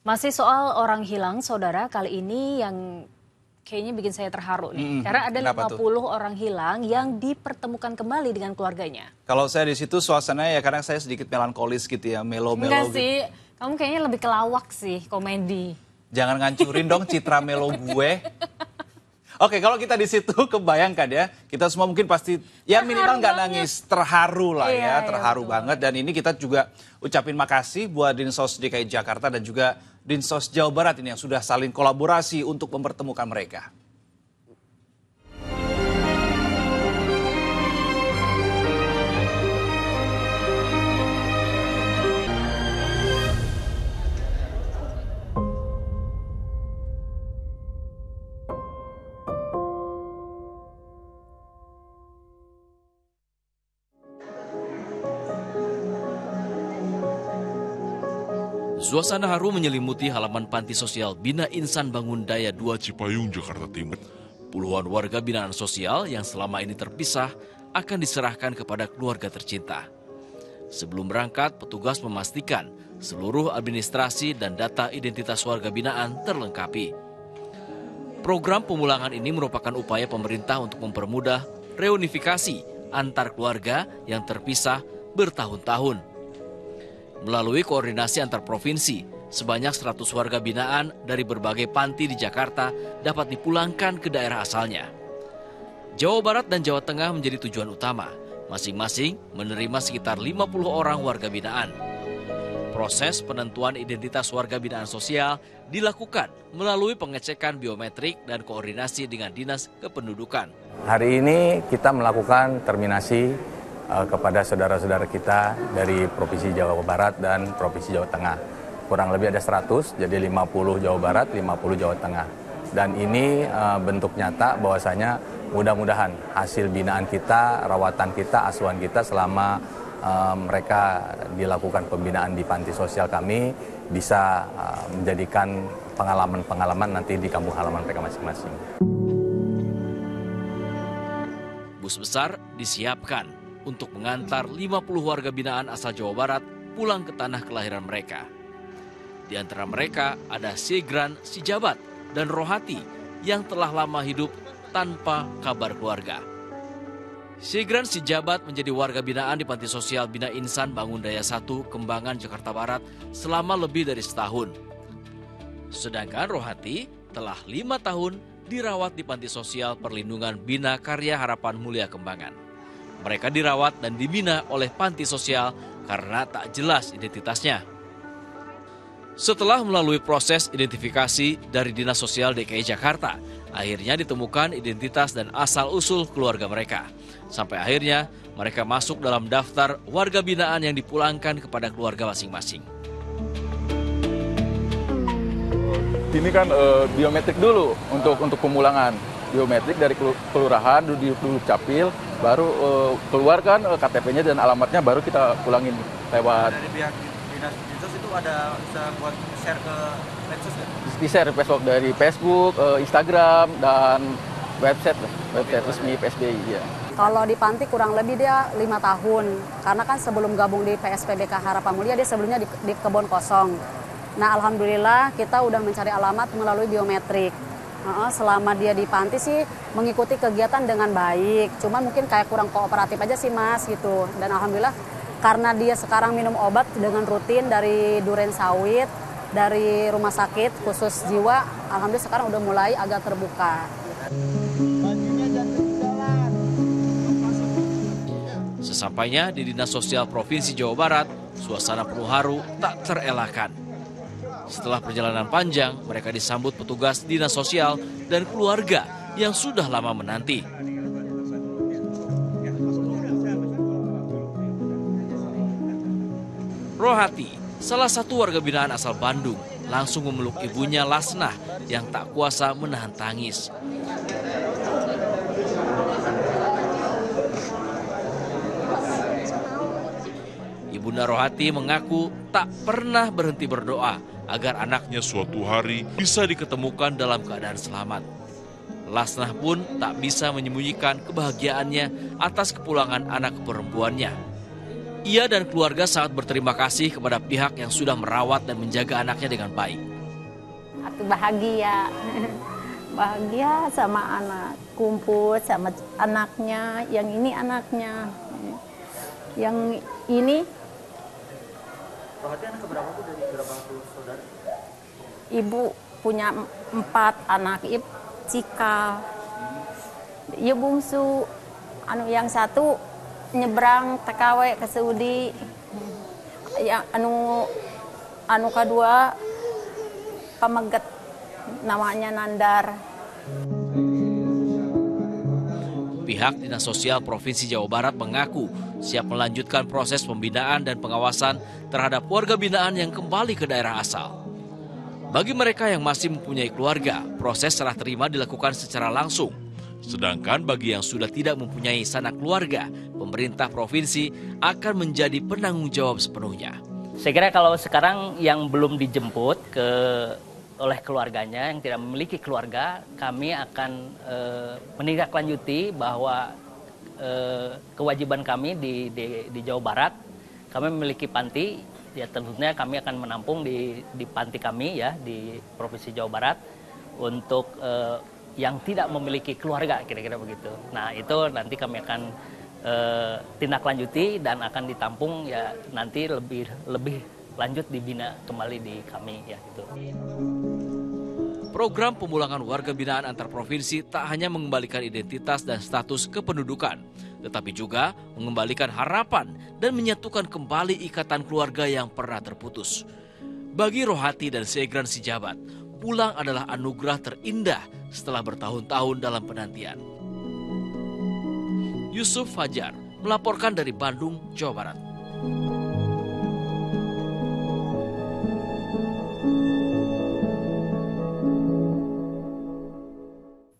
Masih soal orang hilang, saudara, kali ini yang kayaknya bikin saya terharu nih. Karena ada 50 orang hilang yang dipertemukan kembali dengan keluarganya. Kalau saya di situ suasananya ya kadang saya sedikit melankolis gitu ya, melo-melo Enggak gitu. sih, kamu kayaknya lebih kelawak sih, komedi. Jangan ngancurin dong citra melo gue. Oke, kalau kita di situ kebayangkan ya, kita semua mungkin pasti ya minimal nggak nangis, terharu lah ya, terharu banget. Dan ini kita juga ucapin makasih buat Dinsos DKI Jakarta dan juga Dinsos Jawa Barat ini yang sudah saling kolaborasi untuk mempertemukan mereka. Suasana haru menyelimuti halaman panti sosial Bina Insan Bangun Daya 2 Cipayung, Jakarta Timur. Puluhan warga binaan sosial yang selama ini terpisah akan diserahkan kepada keluarga tercinta. Sebelum berangkat, petugas memastikan seluruh administrasi dan data identitas warga binaan terlengkapi. Program pemulangan ini merupakan upaya pemerintah untuk mempermudah reunifikasi antar keluarga yang terpisah bertahun-tahun. Melalui koordinasi antar provinsi, sebanyak 100 warga binaan dari berbagai panti di Jakarta dapat dipulangkan ke daerah asalnya. Jawa Barat dan Jawa Tengah menjadi tujuan utama, masing-masing menerima sekitar 50 orang warga binaan. Proses penentuan identitas warga binaan sosial dilakukan melalui pengecekan biometrik dan koordinasi dengan Dinas Kependudukan. Hari ini kita melakukan terminasi kepada saudara-saudara kita dari Provinsi Jawa Barat dan Provinsi Jawa Tengah. Kurang lebih ada 100, jadi 50 Jawa Barat, 50 Jawa Tengah. Dan ini bentuk nyata bahwasanya mudah-mudahan hasil binaan kita, rawatan kita, asuhan kita selama mereka dilakukan pembinaan di panti sosial kami bisa menjadikan pengalaman-pengalaman nanti di kampung halaman mereka masing-masing. Bus besar disiapkan untuk mengantar 50 warga binaan asal Jawa Barat pulang ke tanah kelahiran mereka. Di antara mereka ada Sigran Sijabat dan Rohati yang telah lama hidup tanpa kabar keluarga. Sigran Sijabat menjadi warga binaan di Panti Sosial Bina Insan Bangun Daya 1, Kembangan, Jakarta Barat selama lebih dari setahun. Sedangkan Rohati telah 5 tahun dirawat di Panti Sosial Perlindungan Bina Karya Harapan Mulia Kembangan. Mereka dirawat dan dibina oleh panti sosial karena tak jelas identitasnya. Setelah melalui proses identifikasi dari Dinas Sosial DKI Jakarta, akhirnya ditemukan identitas dan asal-usul keluarga mereka. Sampai akhirnya mereka masuk dalam daftar warga binaan yang dipulangkan kepada keluarga masing-masing. Ini kan biometrik dulu untuk pemulangan. Biometrik dari kelurahan, dulu capil, baru keluar kan KTP-nya dan alamatnya baru kita pulangin lewat. Dari pihak Dinas itu ada bisa buat share ke medsos nggak? Di-share dari Facebook, Instagram, dan website resmi PSBI. Ya. Kalau di panti kurang lebih dia 5 tahun, karena kan sebelum gabung di PSPBK Harapan Mulia dia sebelumnya di Kebon Kosong. Nah alhamdulillah kita udah mencari alamat melalui biometrik. Selama dia di panti sih mengikuti kegiatan dengan baik, cuman mungkin kayak kurang kooperatif aja sih mas gitu. Dan alhamdulillah karena dia sekarang minum obat dengan rutin dari Duren Sawit, dari rumah sakit khusus jiwa, alhamdulillah sekarang udah mulai agak terbuka. Sesampainya di Dinas Sosial Provinsi Jawa Barat, suasana penuh haru tak terelakkan. Setelah perjalanan panjang, mereka disambut petugas dinas sosial dan keluarga yang sudah lama menanti. Rohati, salah satu warga binaan asal Bandung, langsung memeluk ibunya Lasnah yang tak kuasa menahan tangis. Ibunda Rohati mengaku tak pernah berhenti berdoa agar anaknya suatu hari bisa diketemukan dalam keadaan selamat. Lasnah pun tak bisa menyembunyikan kebahagiaannya atas kepulangan anak perempuannya. Ia dan keluarga sangat berterima kasih kepada pihak yang sudah merawat dan menjaga anaknya dengan baik. Aku bahagia, bahagia sama anak, kumpul sama anaknya, yang ini anaknya, yang ini. Rohati anak keberapa tuh, dari berapa saudara? Ibu punya 4 anak, ibu cikal. Ia bungsu, yang satu nyebrang TKW ke Saudi, yang anu kedua pameget namanya Nandar. Pihak Dinas Sosial Provinsi Jawa Barat mengaku siap melanjutkan proses pembinaan dan pengawasan terhadap warga binaan yang kembali ke daerah asal. Bagi mereka yang masih mempunyai keluarga, proses serah terima dilakukan secara langsung. Sedangkan bagi yang sudah tidak mempunyai sanak keluarga, pemerintah provinsi akan menjadi penanggung jawab sepenuhnya. Saya kira kalau sekarang yang belum dijemput oleh keluarganya, yang tidak memiliki keluarga, kami akan menindaklanjuti bahwa kewajiban kami di Jawa Barat, kami memiliki panti, ya tentunya kami akan menampung di panti kami ya di Provinsi Jawa Barat untuk yang tidak memiliki keluarga, kira-kira begitu. Nah itu nanti kami akan tindak lanjuti dan akan ditampung ya nanti lebih lanjut dibina kembali di kami ya gitu. Program pemulangan warga binaan antar provinsi tak hanya mengembalikan identitas dan status kependudukan, tetapi juga mengembalikan harapan dan menyatukan kembali ikatan keluarga yang pernah terputus. Bagi Rohati dan Segran Sijabat, pulang adalah anugerah terindah setelah bertahun-tahun dalam penantian. Yusuf Fajar melaporkan dari Bandung, Jawa Barat.